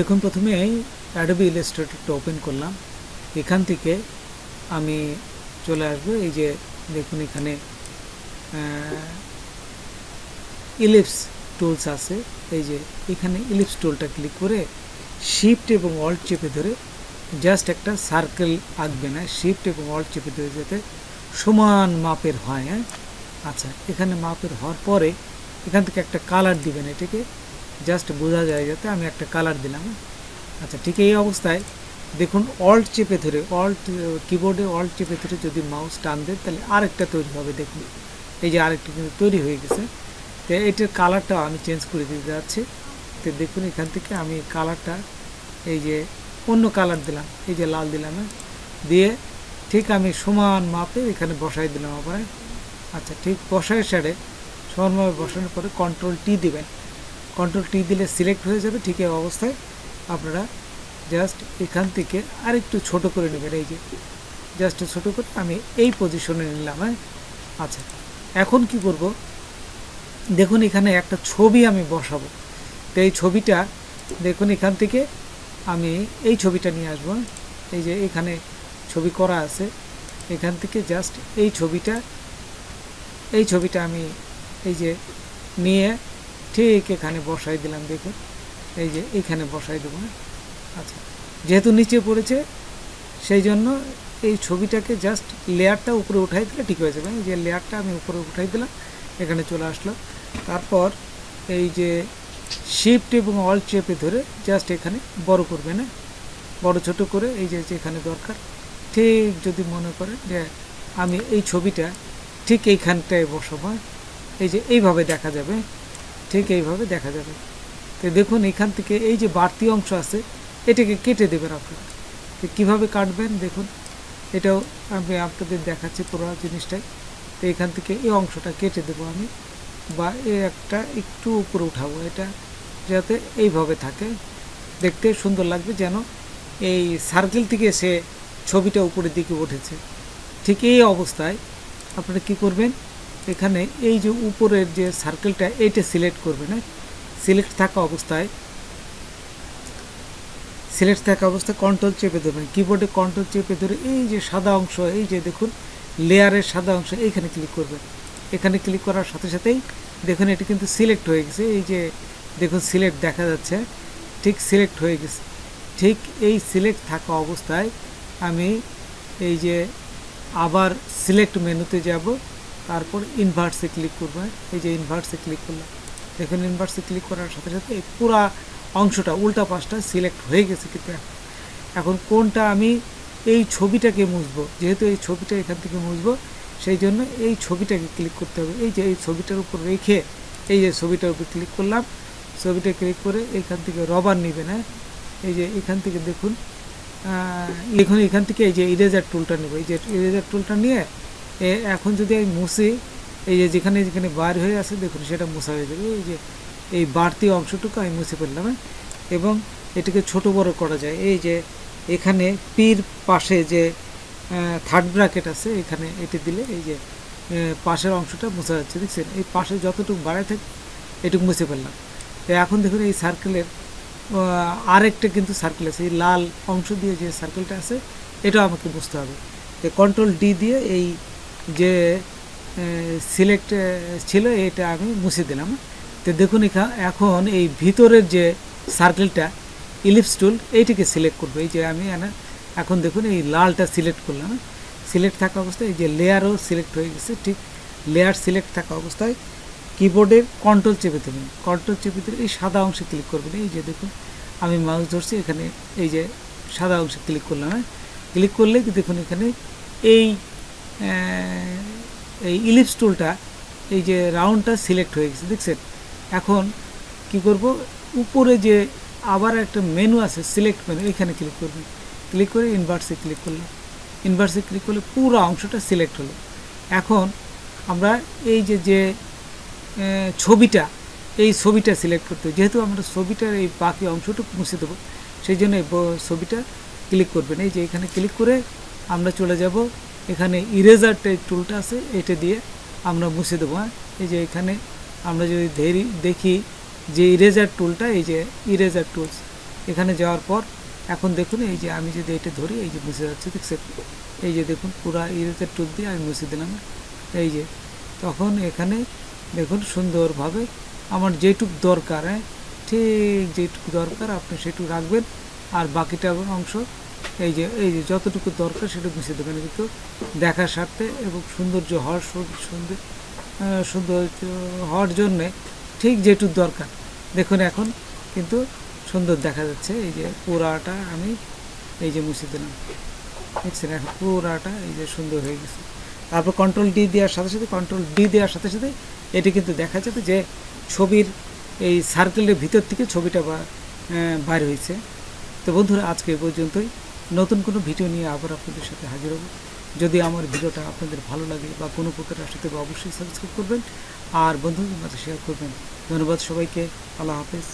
দেখুন প্রথমে Adobe ইলাস্ট্রেটরটা open করলাম। এখান থেকে আমি চলে আসবো এই যে দেখুন এখানে ইলিপস টুলস আছে। এই যে এখানে ইলিপস টুলটা ক্লিক করে শিফট এবং অল্ট চেপে ধরে জাস্ট একটা সার্কেল আঁকবে না, শিফট এবং অল্ট চেপে ধরে যাতে সমান মাপের হয়। আচ্ছা, এখানে মাপের হওয়ার পরে এখান থেকে একটা কালার দিবেন, এটাকে জাস্ট বোঝা যায় যাতে আমি একটা কালার দিলাম। আচ্ছা, ঠিক এই অবস্থায় দেখুন অল্ট চেপে ধরে কিবোর্ডে অল্ট চেপে ধরে যদি মাউস টান দেন তাহলে আরেকটা তৈরি হবে। দেখুন এই যে আরেকটা কিন্তু তৈরি হয়ে গেছে। তো এটার কালারটা আমি চেঞ্জ করে দিতে যাচ্ছি। তো দেখুন এখান থেকে আমি কালারটা এই যে অন্য কালার দিলাম, এই যে লাল দিলাম, দিয়ে ঠিক আমি সমান মাপে এখানে বসাই দিলাম আবার। আচ্ছা, ঠিক বসায় সারে সমানভাবে বসানোর পরে কন্ট্রোল টি দিবেন। কন্ট্রোল টি দিলে সিলেক্ট হয়ে যাবে। ঠিক এই অবস্থায় আপনারা জাস্ট এখান থেকে আরেকটু ছোট করে নেবেন। এই যে জাস্ট ছোট করে আমি এই পজিশনে নিলাম। আচ্ছা, এখন কি করব, দেখুন এখানে একটা ছবি আমি বসাবো। তো এই ছবিটা দেখুন এখান থেকে আমি এই ছবিটা নিয়ে আসবো। এই যে এখানে ছবি করা আছে, এখান থেকে জাস্ট এই ছবিটা আমি এই যে নিয়ে ঠিক এখানে বসাই দিলাম। দেখুন এই যে এখানে বসাই দেবো। আচ্ছা, যেহেতু নিচে পড়েছে সেই জন্য এই ছবিটাকে জাস্ট লেয়ারটা উপরে উঠাই দিলে ঠিক হয়ে যাবে। এই যে লেয়ারটা আমি উপরে উঠাই দিলাম, এখানে চলে আসলো। তারপর এই যে শিফট এবং অল্ট চেপে ধরে জাস্ট এখানে বড় করবে না, বড় ছোট করে এই যে যেখানে দরকার ঠিক যদি মনে করেন যে আমি এই ছবিটা ঠিক এইখানটায় বসাবো, এই যে এইভাবে দেখা যাবে, ঠিক এইভাবে দেখা যাবে। তো দেখুন এখান থেকে এই যে বাড়তি অংশ আছে এটাকে কেটে দেবেন আপনারা। তো কীভাবে কাটবেন দেখুন, এটাও আমি আপনাদের দেখাচ্ছি পুরো জিনিসটাই। তো এখান থেকে এই অংশটা কেটে দেবো আমি, বা একটা একটু উপরে উঠাবো, এটা যাতে এইভাবে থাকে, দেখতে সুন্দর লাগবে, যেন এই সার্কেল থেকে সে ছবিটা উপরের দিকে উঠেছে। ঠিক এই অবস্থায় আপনারা কি করবেন, এখানে এই যে উপরের যে সার্কেলটা এইটা সিলেক্ট করবেন। সিলেক্ট থাকা অবস্থায় কন্ট্রোল চেপে ধরবেন, কিবোর্ডে কন্ট্রোল চেপে ধরে এই যে সাদা অংশ, এই যে দেখুন লেয়ারের সাদা অংশ, এইখানে ক্লিক করবেন। এখানে ক্লিক করার সাথে সাথেই দেখুন এটা কিন্তু সিলেক্ট হয়ে গেছে। এই যে দেখুন সিলেক্ট দেখা যাচ্ছে, ঠিক সিলেক্ট হয়ে গেছে। ঠিক এই সিলেক্ট থাকা অবস্থায় আমি এই যে আবার সিলেক্ট মেনুতে যাব, তারপর ইনভার্সে ক্লিক করব। এই যে ইনভার্সে ক্লিক করলাম, দেখুন ইনভার্সে ক্লিক করার সাথে সাথে এই পুরা অংশটা উল্টা পাশটা সিলেক্ট হয়ে গেছে। কিন্তু এখন কোনটা আমি এই ছবিটাকে মুছবো, যেহেতু এই ছবিটা এখান থেকে মুছবো সেই জন্য এই ছবিটাকে ক্লিক করতে হবে। এই যে এই ছবিটার উপর রেখে এই যে ছবিটার উপর ক্লিক করলাম, ছবিটা ক্লিক করে এখান থেকে রবার নেবেন। এই যে এখান থেকে দেখুন এখান থেকে এই যে ইরেজার টুলটা নেব। এই যে ইরেজার টুলটা নিয়ে এখন যদি আমি মুছি, এই যে যেখানে যেখানে বার হয়ে আছে দেখুন সেটা মোছা হয়ে যাবে। এই যে এই বাড়তি অংশটুকু আমি মুছে ফেললাম, এবং এটাকে ছোট বড় করা যায়। এই যে এখানে পির পাশে যে থার্ড ব্র্যাকেট আছে, এখানে এটি দিলে এই যে পাশের অংশটা মোছা যাচ্ছে, দেখছেন এই পাশে যতটুকু বাড়ায় থাকে এটুকু মুছে ফেললাম। তো এখন দেখুন এই সার্কেলের আরেকটা কিন্তু সার্কেল আছে, এই লাল অংশ দিয়ে যে সার্কেলটা আছে এটাও আমাকে বুঝতে হবে। তো কন্ট্রোল ডি দিয়ে এই যে সিলেক্ট ছিল এটা আমি মুছে দিলাম। তো দেখুন এখন এই ভিতরের যে সার্কেলটা ইলিপস টুল এইটিকে সিলেক্ট করবো। এই যে আমি এখন দেখুন এই লালটা সিলেক্ট করলাম। সিলেক্ট থাকা অবস্থায় এই যে লেয়ারও সিলেক্ট হয়ে গেছে। ঠিক লেয়ার সিলেক্ট থাকা অবস্থায় কিবোর্ডের কন্ট্রোল চেপে দেবেন, কন্ট্রোল চেপে ধরে এই সাদা অংশে ক্লিক করবেন। এই যে দেখুন আমি মাউস ধরছি, এখানে এই যে সাদা অংশে ক্লিক করলাম। ক্লিক করলে দেখুন এখানে এই ইলিপস টুলটা এই যে রাউন্ডটা সিলেক্ট হয়ে গেছে, দেখছেন। এখন কি করব, উপরে যে আবার একটা মেনু আছে সিলেক্ট মেনু, এখানে ক্লিক করবেন। ক্লিক করে ইনভার্সে ক্লিক করলাম। ইনভার্সে ক্লিক করলে পুরো অংশটা সিলেক্ট হলো। এখন আমরা এই যে ছবিটা সিলেক্ট করতে হবে, যেহেতু আমরা ছবিটার এই বাকি অংশটুকু মুছে দেবো সেই জন্য এই ছবিটা ক্লিক করবেন। এই যে এখানে ক্লিক করে আমরা চলে যাব, এখানে ইরেজার টুলটা আছে এটা দিয়ে আমরা মুছে দেবো। এই যে এখানে আমরা যদি দেখি যে ইরেজার টুলটা, এই যে ইরেজার টুলস এখানে যাওয়ার পর এখন দেখুন এই যে আমি যদি এটা ধরি এই যে মুছে যাচ্ছে, দেখছেন? এই যে দেখুন পুরা ইরেজার টুল দিয়ে আমি মুছে দিলাম, এই যে তখন এখানে দেখুন সুন্দরভাবে আমার যেটুক দরকার, হ্যাঁ ঠিক যেটুকু দরকার আপনি সেটুকু রাখবেন, আর বাকিটা অংশ এই যে যতটুকু দরকার সেটা মুছে দেবেন, কিন্তু দেখার স্বার্থে এবং সৌন্দর্য হওয়ার সৌন্দর্য হওয়ার জন্যে ঠিক যেটুকু দরকার। দেখুন এখন কিন্তু সুন্দর দেখা যাচ্ছে। এই যে পুরাটা আমি এই যে মুছে দিলাম, দেখছেন? এখন পুরাটা এই যে সুন্দর হয়ে গেছে। তারপর কন্ট্রোল ডি দেওয়ার সাথে সাথে এটি কিন্তু দেখা যাবে যে ছবির এই সার্কেলের ভিতর থেকে ছবিটা বাইর হয়েছে। তো বন্ধুরা, আজকে এই পর্যন্তই। নতুন কোনো ভিডিও নিয়ে আবার আপনাদের সাথে হাজির হব। যদি আমার ভিডিওটা আপনাদের ভালো লাগে বা কোনো প্রকার আসে তবে অবশ্যই সাবস্ক্রাইব করবেন আর বন্ধুদের মাঝে শেয়ার করবেন। ধন্যবাদ সবাইকে। আল্লাহ হাফেজ।